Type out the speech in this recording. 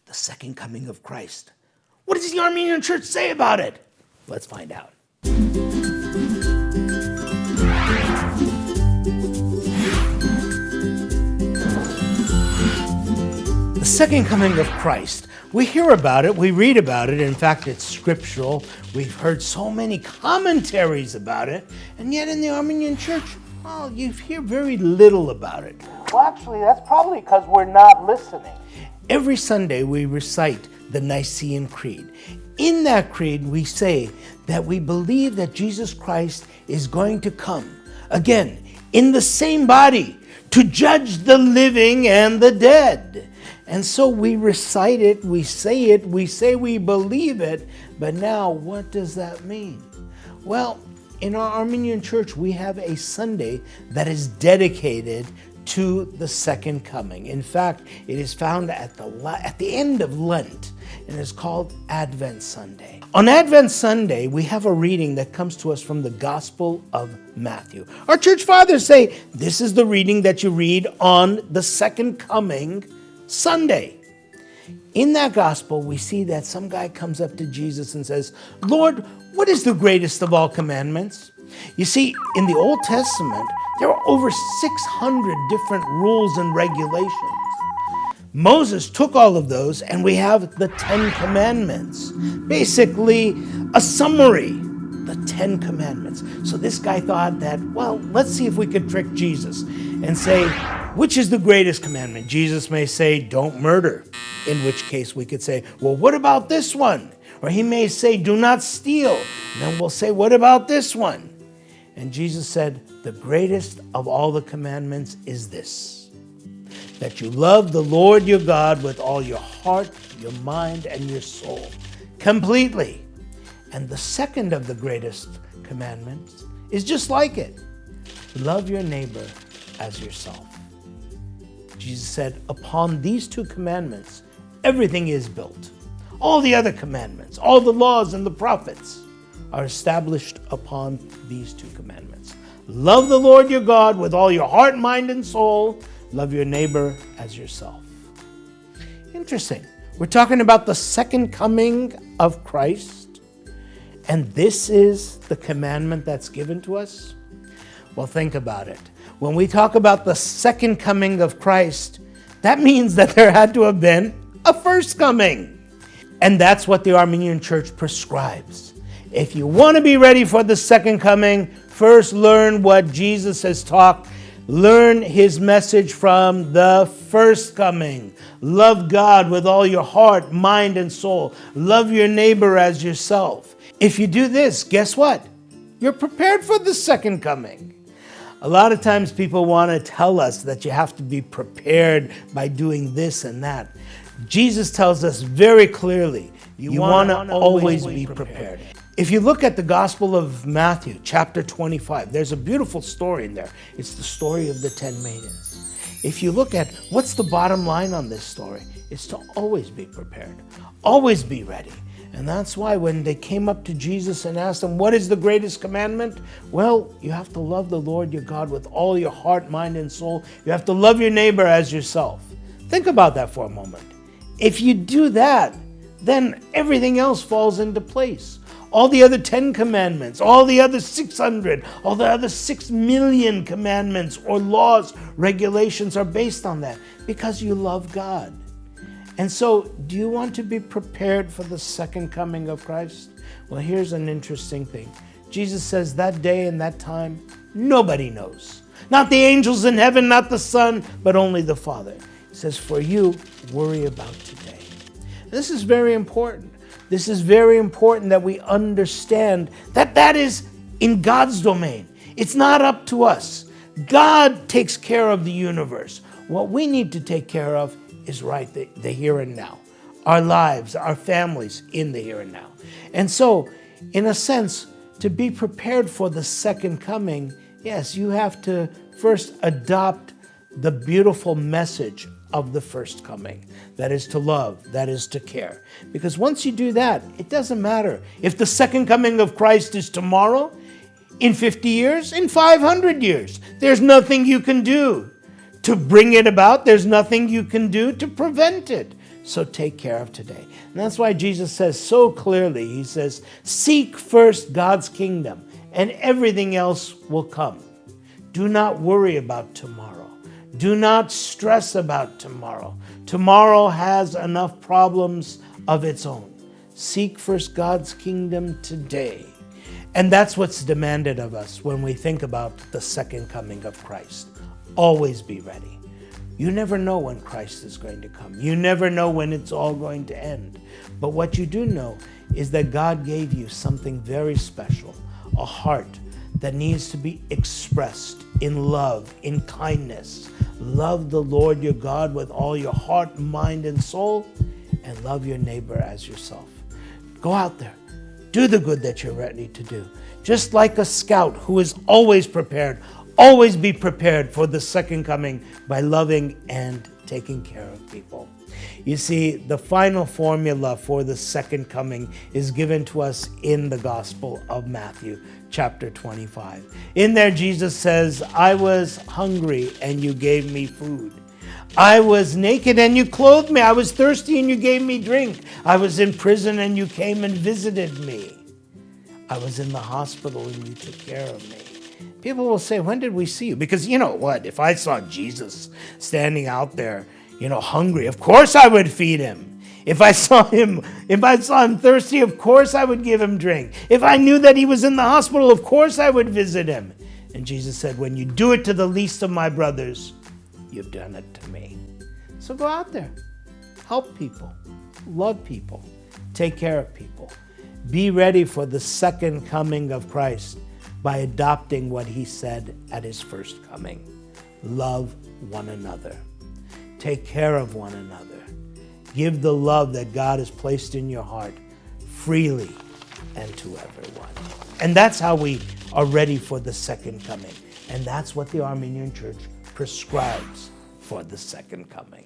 the second coming of Christ. What does the Armenian Church say about it? Let's find out. The second coming of Christ. We hear about it, we read about it. In fact, it's scriptural. We've heard so many commentaries about it. And yet in the Armenian Church, well, you hear very little about it. Well, actually, that's probably because we're not listening. Every Sunday, we recite the Nicene Creed. In that creed, we say that we believe that Jesus Christ is going to come again in the same body to judge the living and the dead. And so we recite it, we say we believe it, but now what does that mean? Well, in our Armenian Church, we have a Sunday that is dedicated to the second coming. In fact, it is found at the end of Lent, and it's called Advent Sunday. On Advent Sunday, we have a reading that comes to us from the Gospel of Matthew. Our church fathers say, this is the reading that you read on the second coming Sunday. In that gospel, we see that some guy comes up to Jesus and says, Lord, what is the greatest of all commandments? You see, in the Old Testament, there are over 600 different rules and regulations. Moses took all of those, and we have the 10 Commandments. Basically, a summary, the 10 Commandments. So this guy thought that, well, let's see if we could trick Jesus and say, which is the greatest commandment? Jesus may say, don't murder, in which case we could say, well, what about this one? Or he may say, do not steal. And then we'll say, what about this one? And Jesus said, the greatest of all the commandments is this, that you love the Lord your God with all your heart, your mind, and your soul, completely. And the second of the greatest commandments is just like it. Love your neighbor as yourself. Jesus said, upon these two commandments, everything is built. All the other commandments, all the laws and the prophets are established upon these two commandments. Love the Lord your God with all your heart, mind, and soul. Love your neighbor as yourself. Interesting. We're talking about the second coming of Christ, and this is the commandment that's given to us? Well, think about it. When we talk about the second coming of Christ, that means that there had to have been a first coming. And that's what the Armenian Church prescribes. If you want to be ready for the second coming, first learn what Jesus has taught. Learn his message from the first coming. Love God with all your heart, mind, and soul. Love your neighbor as yourself. If you do this, guess what? You're prepared for the second coming. A lot of times people want to tell us that you have to be prepared by doing this and that. Jesus tells us very clearly, you want to always be prepared. If you look at the Gospel of Matthew, chapter 25, there's a beautiful story in there. It's the story of the 10 maidens. If you look at what's the bottom line on this story, it's to always be prepared, always be ready. And that's why when they came up to Jesus and asked him, what is the greatest commandment? Well, you have to love the Lord your God with all your heart, mind, and soul. You have to love your neighbor as yourself. Think about that for a moment. If you do that, then everything else falls into place. All the other 10 commandments, all the other 600, all the other 6 million commandments or laws, regulations are based on that because you love God. And so, do you want to be prepared for the second coming of Christ? Well, here's an interesting thing. Jesus says that day and that time, nobody knows. Not the angels in heaven, not the Son, but only the Father. He says, for you, worry about today. This is very important. This is very important that we understand that that is in God's domain. It's not up to us. God takes care of the universe. What we need to take care of is the here and now. Our lives, our families in the here and now. And so, in a sense, to be prepared for the second coming, yes, you have to first adopt the beautiful message of the first coming. That is to love, that is to care. Because once you do that, it doesn't matter if the second coming of Christ is tomorrow, in 50 years, in 500 years. There's nothing you can do to bring it about. There's nothing you can do to prevent it So take care of today. And that's why Jesus says so clearly, he says, seek first God's kingdom and everything else will come. Do not worry about tomorrow. Do not stress about tomorrow. Tomorrow has enough problems of its own. Seek first God's kingdom today. And that's what's demanded of us when we think about the second coming of Christ. Always be ready. You never know when Christ is going to come. You never know when it's all going to end. But what you do know is that God gave you something very special, a heart that needs to be expressed in love, in kindness. Love the Lord your God with all your heart, mind, and soul, and love your neighbor as yourself. Go out there. Do the good that you're ready to do. Just like a scout who is always prepared, always be prepared for the second coming by loving and taking care of people. You see, the final formula for the second coming is given to us in the Gospel of Matthew, chapter 25. In there, Jesus says, I was hungry and you gave me food. I was naked and you clothed me. I was thirsty and you gave me drink. I was in prison and you came and visited me. I was in the hospital and you took care of me. People will say, when did we see you? Because you know what? If I saw Jesus standing out there, hungry, of course I would feed him. If I saw him thirsty, of course I would give him drink. If I knew that he was in the hospital, of course I would visit him. And Jesus said, when you do it to the least of my brothers, you've done it to me. So go out there, help people, love people, take care of people. Be ready for the second coming of Christ by adopting what he said at his first coming. Love one another. Take care of one another. Give the love that God has placed in your heart freely and to everyone. And that's how we are ready for the second coming. And that's what the Armenian Church prescribes for the second coming.